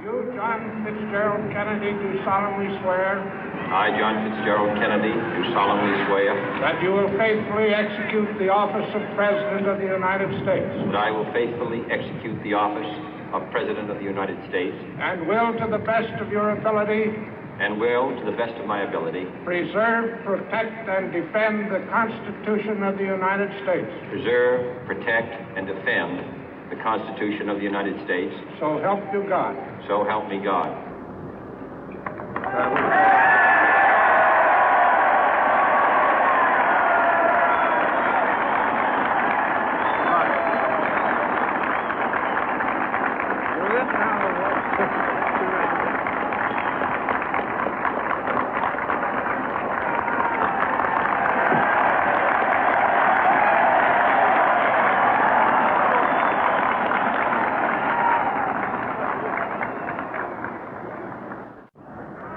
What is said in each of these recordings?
You, John Fitzgerald Kennedy, do solemnly swear I, John Fitzgerald Kennedy, do solemnly swear that you will faithfully execute the office of President of the United States that I will faithfully execute the office of President of the United States and will, to the best of your ability, and will, to the best of my ability, preserve, protect, and defend the Constitution of the United States. preserve, protect, and defend the Constitution of the United States. So help you God. So help me God.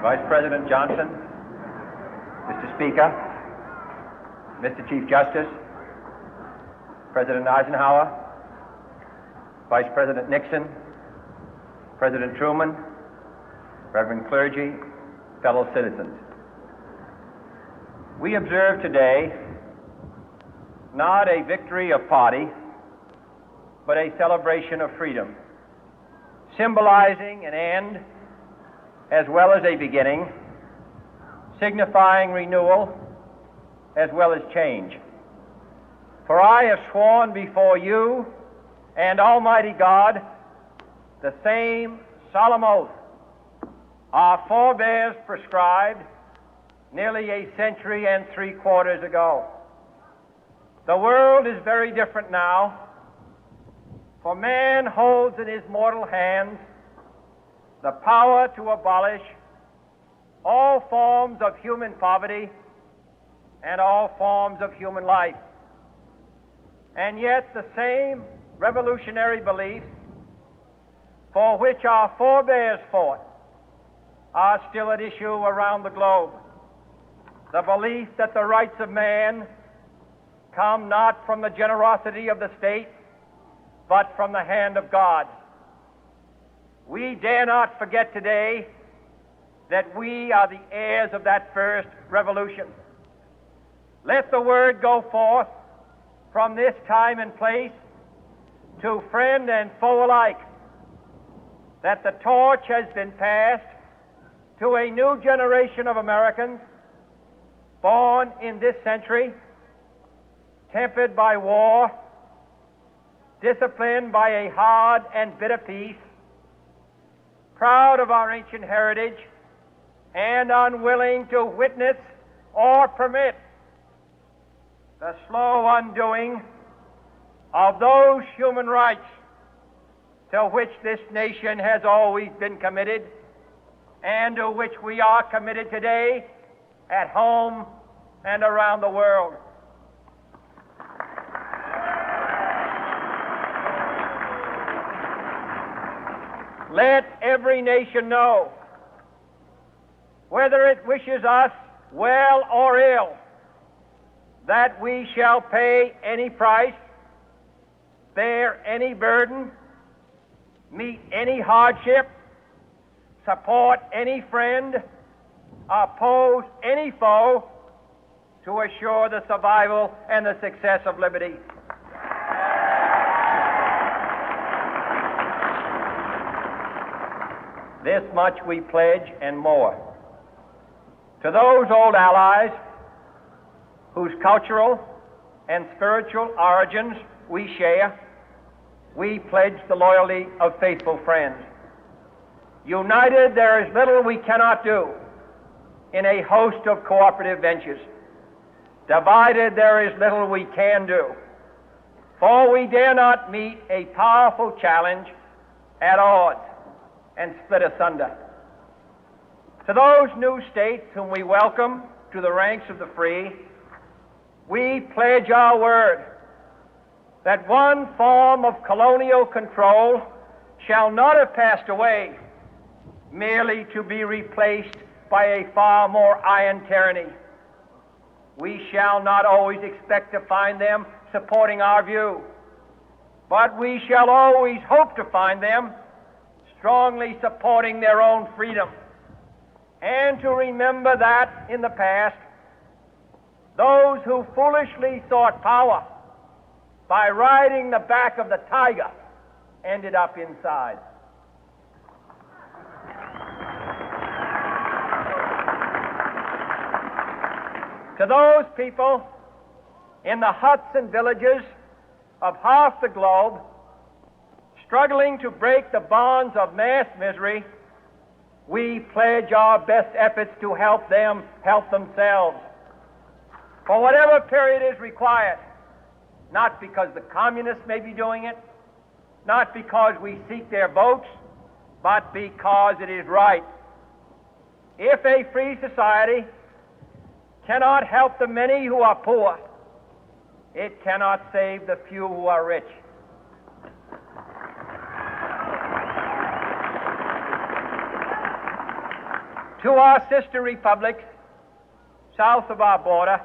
Vice President Johnson, Mr. Speaker, Mr. Chief Justice, President Eisenhower, Vice President Nixon, President Truman, Reverend clergy, fellow citizens. We observe today not a victory of party, but a celebration of freedom, symbolizing an end as well as a beginning, signifying renewal as well as change. For I have sworn before you and Almighty God the same solemn oath our forebears prescribed nearly a century and 3/4 ago. The world is very different now, for man holds in his mortal hands the power to abolish all forms of human poverty and all forms of human life. And yet the same revolutionary beliefs for which our forebears fought are still at issue around the globe. The belief that the rights of man come not from the generosity of the state, but from the hand of God. We dare not forget today that we are the heirs of that first revolution. Let the word go forth from this time and place to friend and foe alike that the torch has been passed to a new generation of Americans born in this century, tempered by war, disciplined by a hard and bitter peace, proud of our ancient heritage, and unwilling to witness or permit the slow undoing of those human rights to which this nation has always been committed and to which we are committed today at home and around the world. Let every nation know, whether it wishes us well or ill, that we shall pay any price, bear any burden, meet any hardship, support any friend, oppose any foe to assure the survival and the success of liberty. This much we pledge and more. To those old allies whose cultural and spiritual origins we share, we pledge the loyalty of faithful friends. United, there is little we cannot do in a host of cooperative ventures. Divided, there is little we can do, for we dare not meet a powerful challenge at odds and split asunder. To those new states whom we welcome to the ranks of the free, we pledge our word that one form of colonial control shall not have passed away, merely to be replaced by a far more iron tyranny. We shall not always expect to find them supporting our view, but we shall always hope to find them strongly supporting their own freedom, and to remember that in the past, those who foolishly sought power by riding the back of the tiger ended up inside. To those people in the huts and villages of half the globe struggling to break the bonds of mass misery, we pledge our best efforts to help them help themselves for whatever period is required, not because the communists may be doing it, not because we seek their votes, but because it is right. If a free society cannot help the many who are poor, it cannot save the few who are rich. To our sister republics south of our border,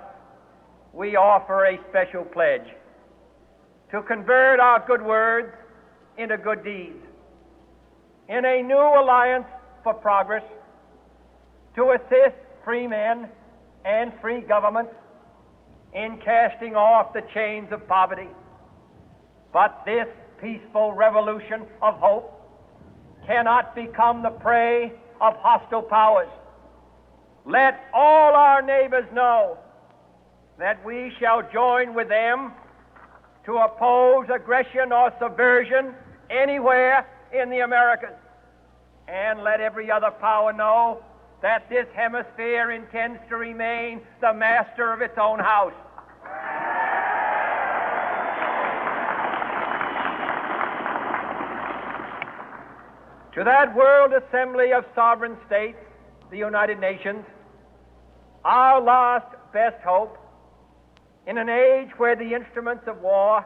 we offer a special pledge to convert our good words into good deeds, in a new alliance for progress, to assist free men and free governments in casting off the chains of poverty. But this peaceful revolution of hope cannot become the prey of hostile powers. Let all our neighbors know that we shall join with them to oppose aggression or subversion anywhere in the Americas. And let every other power know that this hemisphere intends to remain the master of its own house. To that World Assembly of Sovereign States, the United Nations, our last best hope, in an age where the instruments of war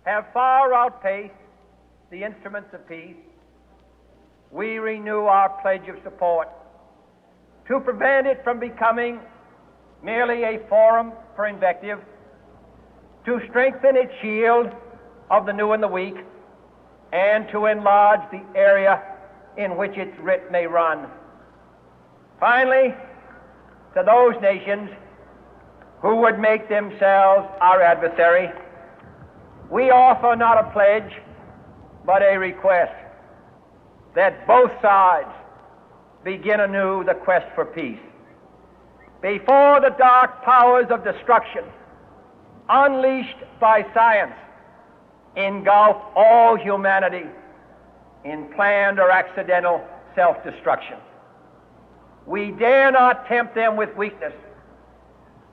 have far outpaced the instruments of peace, we renew our pledge of support to prevent it from becoming merely a forum for invective, to strengthen its shield of the new and the weak, and to enlarge the area in which its writ may run. Finally, to those nations who would make themselves our adversary, we offer not a pledge, but a request that both sides begin anew the quest for peace. Before the dark powers of destruction, unleashed by science, engulf all humanity in planned or accidental self-destruction, we dare not tempt them with weakness,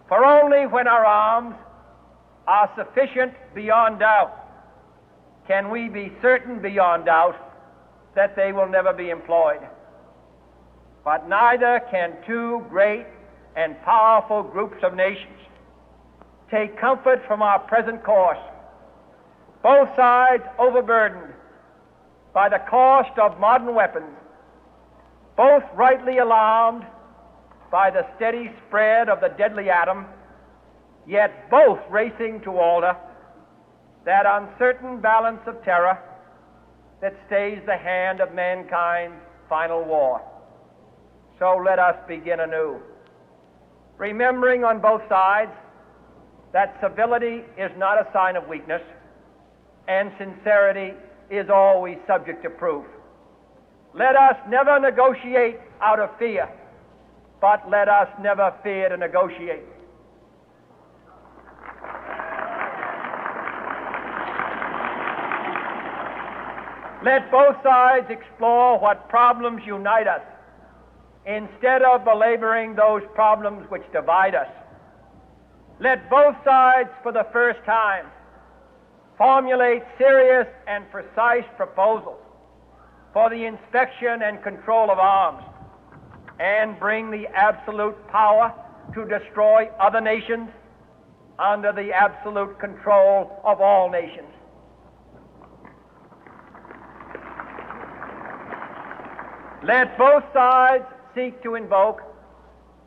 for only when our arms are sufficient beyond doubt can we be certain beyond doubt that they will never be employed. But neither can two great and powerful groups of nations take comfort from our present course, both sides overburdened by the cost of modern weapons, both rightly alarmed by the steady spread of the deadly atom, yet both racing to alter that uncertain balance of terror that stays the hand of mankind's final war. So let us begin anew, remembering on both sides that civility is not a sign of weakness, and sincerity is always subject to proof. Let us never negotiate out of fear, but let us never fear to negotiate. Let both sides explore what problems unite us, instead of belaboring those problems which divide us. Let both sides, for the first time, formulate serious and precise proposals for the inspection and control of arms, and bring the absolute power to destroy other nations under the absolute control of all nations. Let both sides seek to invoke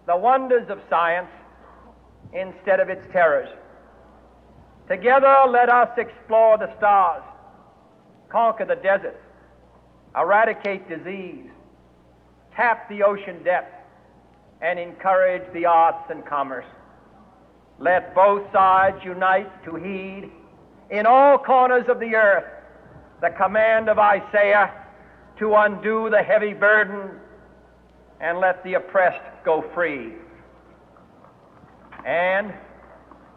the wonders of science instead of its terrors. Together, let us explore the stars, conquer the deserts, eradicate disease, tap the ocean depth, and encourage the arts and commerce. Let both sides unite to heed in all corners of the earth the command of Isaiah to undo the heavy burden and let the oppressed go free. And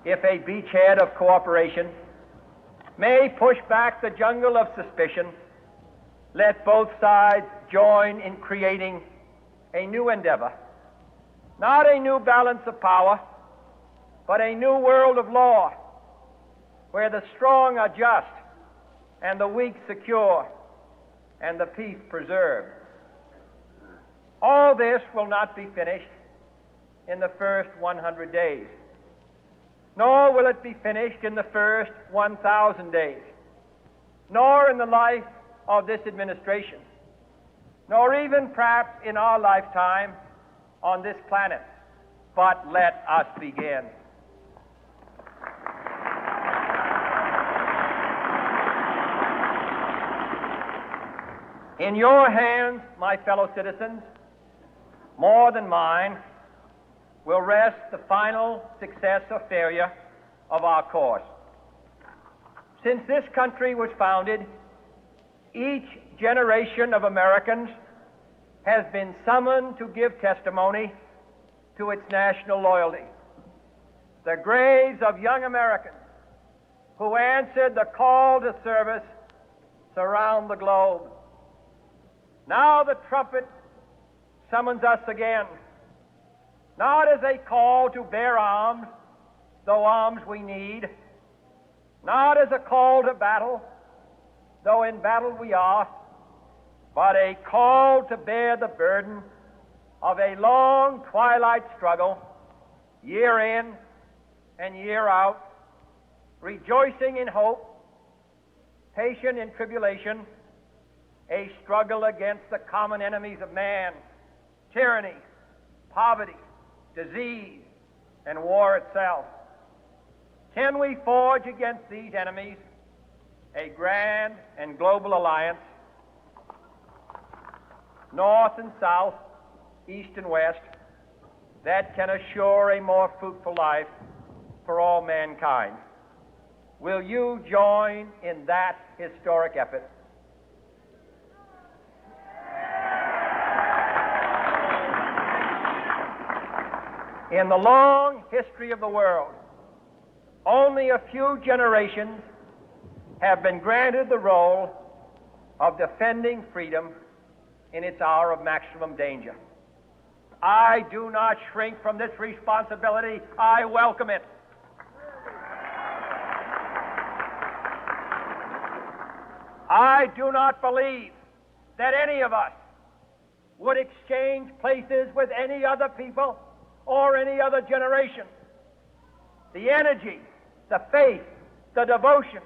if a beachhead of cooperation may push back the jungle of suspicion, let both sides join in creating a new endeavor, not a new balance of power, but a new world of law, where the strong are just and the weak secure and the peace preserved. All this will not be finished in the first 100 days, nor will it be finished in the first 1,000 days, nor in the life of this administration, nor even perhaps in our lifetime on this planet. But let us begin. In your hands, my fellow citizens, more than mine, will rest the final success or failure of our course. Since this country was founded, each generation of Americans has been summoned to give testimony to its national loyalty. The graves of young Americans who answered the call to service surround the globe. Now the trumpet summons us again, not as a call to bear arms, though arms we need, not as a call to battle, though in battle we are, but a call to bear the burden of a long twilight struggle, year in and year out, rejoicing in hope, patient in tribulation, a struggle against the common enemies of man, tyranny, poverty, disease, and war itself. Can we forge against these enemies a grand and global alliance, north and south, east and west, that can assure a more fruitful life for all mankind? Will you join in that historic effort? In the long history of the world, only a few generations have been granted the role of defending freedom in its hour of maximum danger. I do not shrink from this responsibility. I welcome it. I do not believe that any of us would exchange places with any other people or any other generation. The energy, the faith, the devotion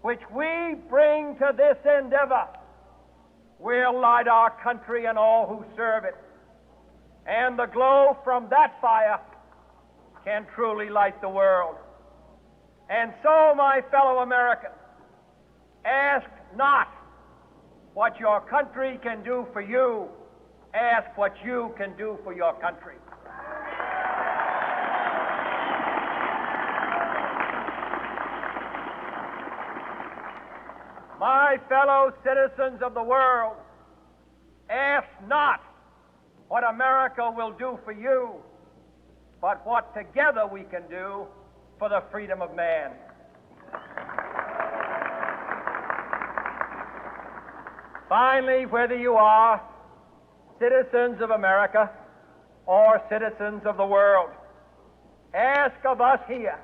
which we bring to this endeavor will light our country and all who serve it. And the glow from that fire can truly light the world. And so, my fellow Americans, ask not what your country can do for you. Ask what you can do for your country. My fellow citizens of the world, ask not what America will do for you, but what together we can do for the freedom of man. Finally, whether you are citizens of America or citizens of the world, ask of us here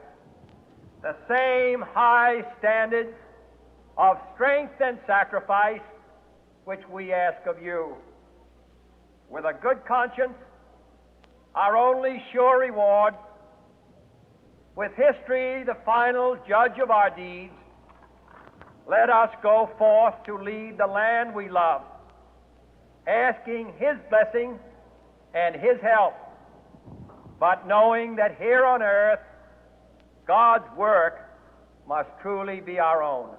the same high standards of strength and sacrifice which we ask of you. With a good conscience, our only sure reward, with history the final judge of our deeds, let us go forth to lead the land we love, asking His blessing and His help, but knowing that here on earth God's work must truly be our own.